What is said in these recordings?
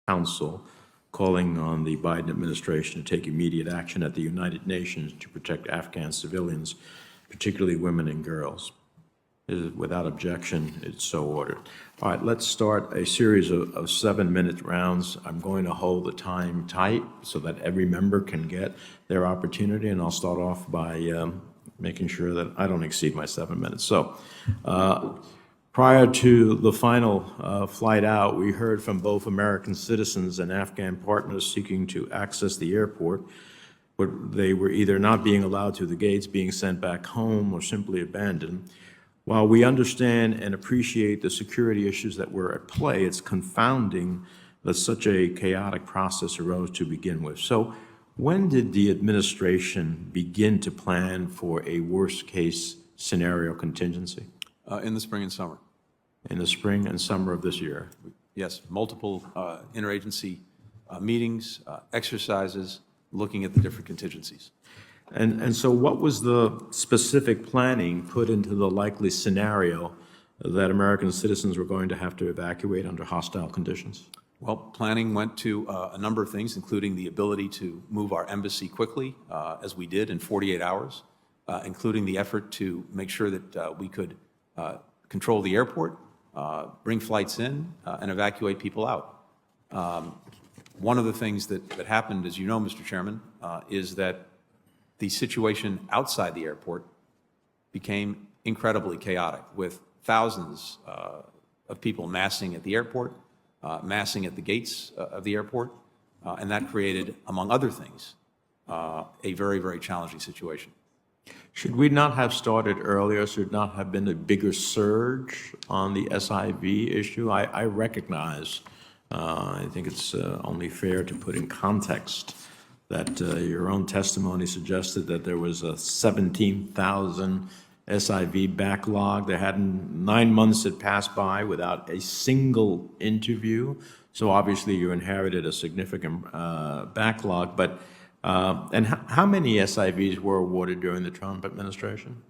Council, calling on the Biden administration to take immediate action at the United Nations to protect Afghan civilians, particularly women and girls. Without objection, it's so ordered. All right, let's start a series of 7-minute rounds. I'm going to hold the time tight so that every member can get their opportunity, and I'll start off by making sure that I don't exceed my 7 minutes. So prior to the final flight out, we heard from both American citizens and Afghan partners seeking to access the airport, but they were either not being allowed through the gates, being sent back home, or simply abandoned. While we understand and appreciate the security issues that were at play, it's confounding that such a chaotic process arose to begin with. So when did the administration begin to plan for a worst-case scenario contingency? In the spring and summer. In the spring and summer of this year? Yes, multiple interagency meetings, exercises, looking at the different contingencies. And so what was the specific planning put into the likely scenario that American citizens were going to have to evacuate under hostile conditions? Well, planning went to a number of things, including the ability to move our embassy quickly, as we did in 48 hours, including the effort to make sure that we could control the airport, bring flights in, and evacuate people out. One of the things that happened, as you know, Mr. Chairman, is that the situation outside the airport became incredibly chaotic, with thousands of people massing at the airport, massing at the gates of the airport, and that created, among other things, a very, very challenging situation. Should we not have started earlier? Should not have been a bigger surge on the SIV issue? I recognize, I think it's only fair to put in context that your own testimony suggested that there was a 17,000 SIV backlog. There hadn't 9 months had passed by without a single interview. So obviously you inherited a significant backlog. But and how many SIVs were awarded during the Trump administration?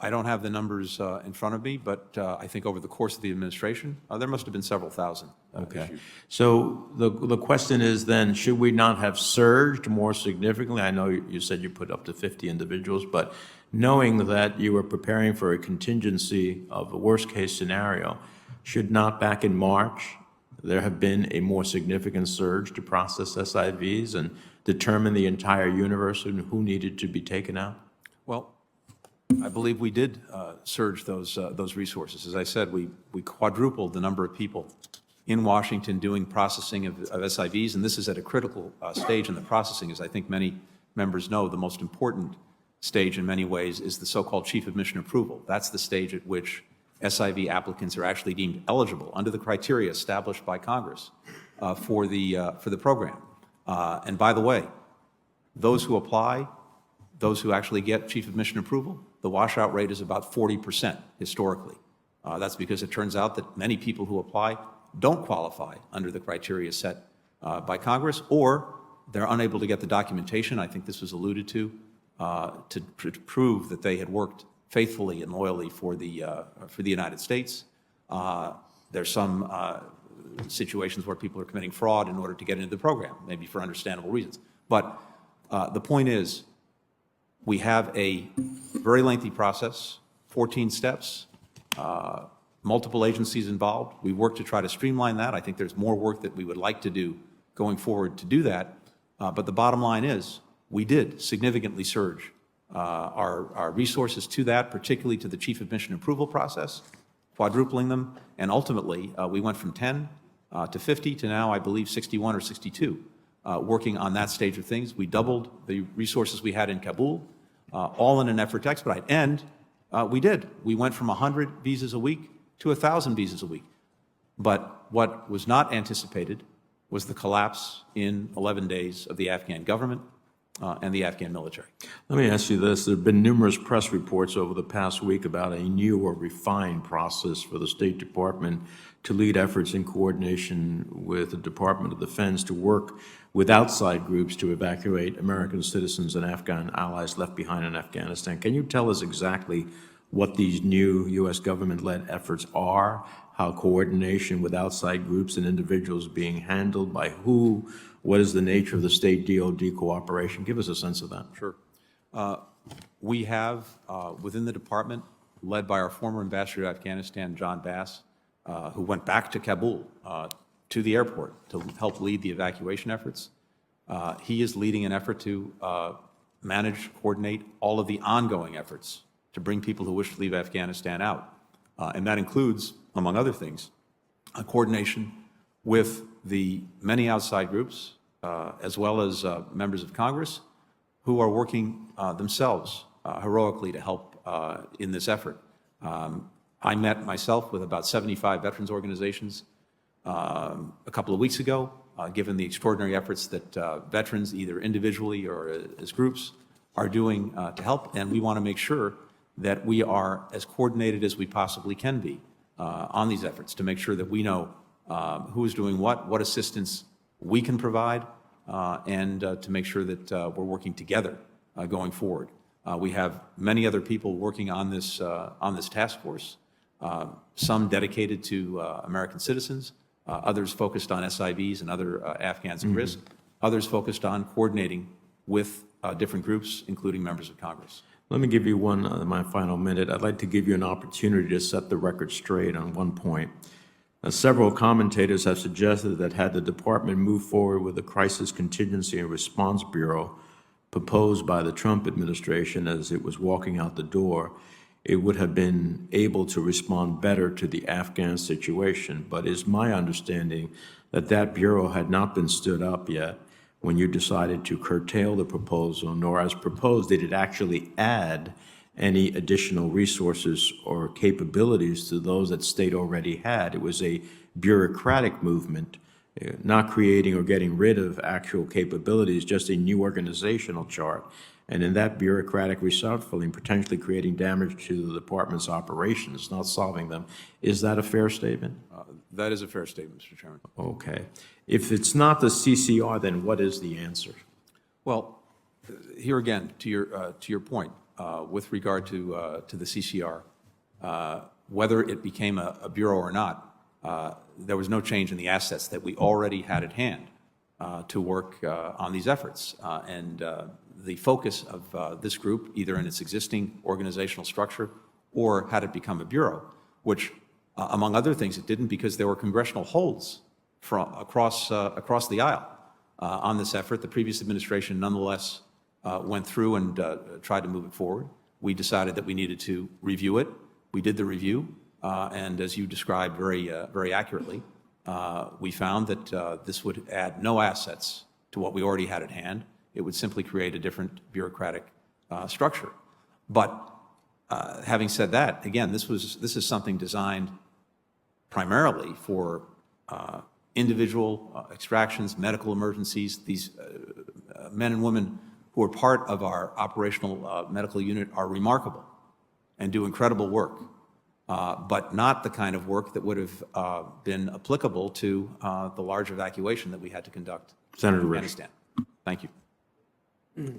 I don't have the numbers in front of me, but I think over the course of the administration, there must have been several thousand. Okay. Issued. So the question is then, should we not have surged more significantly? I know you said you put up to 50 individuals, but knowing that you were preparing for a contingency of a worst-case scenario, should not back in March there have been a more significant surge to process SIVs and determine the entire universe and who needed to be taken out? Well, I believe we did surge those resources. As I said, we quadrupled the number of people in Washington doing processing of SIVs, and this is at a critical stage in the processing. As I think many members know, the most important stage in many ways is the so-called chief of mission approval. That's the stage at which SIV applicants are actually deemed eligible under the criteria established by Congress for the program. And by the way, those who apply, those who actually get chief of mission approval, the washout rate is about 40% historically. That's because it turns out that many people who apply don't qualify under the criteria set by Congress, or they're unable to get the documentation, I think this was alluded to prove that they had worked faithfully and loyally for the United States. There's some situations where people are committing fraud in order to get into the program, maybe for understandable reasons. But the point is, we have a very lengthy process, 14 steps, multiple agencies involved. We work to try to streamline that. I think there's more work that we would like to do going forward to do that. But the bottom line is, we did significantly surge our resources to that, particularly to the chief of mission approval process, quadrupling them. And ultimately, we went from 10 to 50 to now, I believe, 61 or 62. Working on that stage of things. We doubled the resources we had in Kabul, all in an effort to expedite. And we did. We went from 100 visas a week to 1,000 visas a week. But what was not anticipated was the collapse in 11 days of the Afghan government and the Afghan military. Let me ask you this. There have been numerous press reports over the past week about a new or refined process for the State Department to lead efforts in coordination with the Department of Defense to work with outside groups to evacuate American citizens and Afghan allies left behind in Afghanistan. Can you tell us exactly what these new U.S. government-led efforts are, how coordination with outside groups and individuals is being handled by who? What is the nature of the state DoD cooperation? Give us a sense of that. Sure. We have, within the department, led by our former ambassador to Afghanistan, John Bass, who went back to Kabul to the airport to help lead the evacuation efforts. He is leading an effort to manage, coordinate all of the ongoing efforts to bring people who wish to leave Afghanistan out. And that includes, among other things, a coordination with the many outside groups, as well as members of Congress, who are working themselves heroically to help in this effort. I met myself with about 75 veterans organizations a couple of weeks ago, given the extraordinary efforts that veterans, either individually or as groups, are doing to help. And we want to make sure that we are as coordinated as we possibly can be on these efforts, to make sure that we know who is doing what assistance we can provide, and to make sure that we're working together going forward. We have many other people working on this task force, some dedicated to American citizens, others focused on SIVs and other Afghans at risk, others focused on coordinating with different groups, including members of Congress. Let me give you my final minute. I'd like to give you an opportunity to set the record straight on one point. Several commentators have suggested that had the department moved forward with the Crisis Contingency and Response Bureau proposed by the Trump administration as it was walking out the door, it would have been able to respond better to the Afghan situation. But it's my understanding that that bureau had not been stood up yet when you decided to curtail the proposal, nor as proposed did it actually add any additional resources or capabilities to those that state already had. It was a bureaucratic movement, not creating or getting rid of actual capabilities, just a new organizational chart. And in that bureaucratic reshuffling, potentially creating damage to the department's operations, not solving them. Is that a fair statement? That is a fair statement, Mr. Chairman. Okay. If it's not the CCR, then what is the answer? Well, here again, to your point, with regard to the CCR, whether it became a bureau or not, there was no change in the assets that we already had at hand to work on these efforts. And the focus of this group, either in its existing organizational structure or had it become a bureau, which, among other things, it didn't because there were congressional holds from across the aisle on this effort. The previous administration, nonetheless, went through and tried to move it forward. We decided that we needed to review it. We did the review, and as you described very accurately, we found that this would add no assets to what we already had at hand. It would simply create a different bureaucratic structure. But having said that, again, this is something designed primarily for individual extractions, medical emergencies. These men and women who are part of our operational medical unit are remarkable and do incredible work, but not the kind of work that would have been applicable to the large evacuation that we had to conduct Senator in Rich. Afghanistan. Thank you.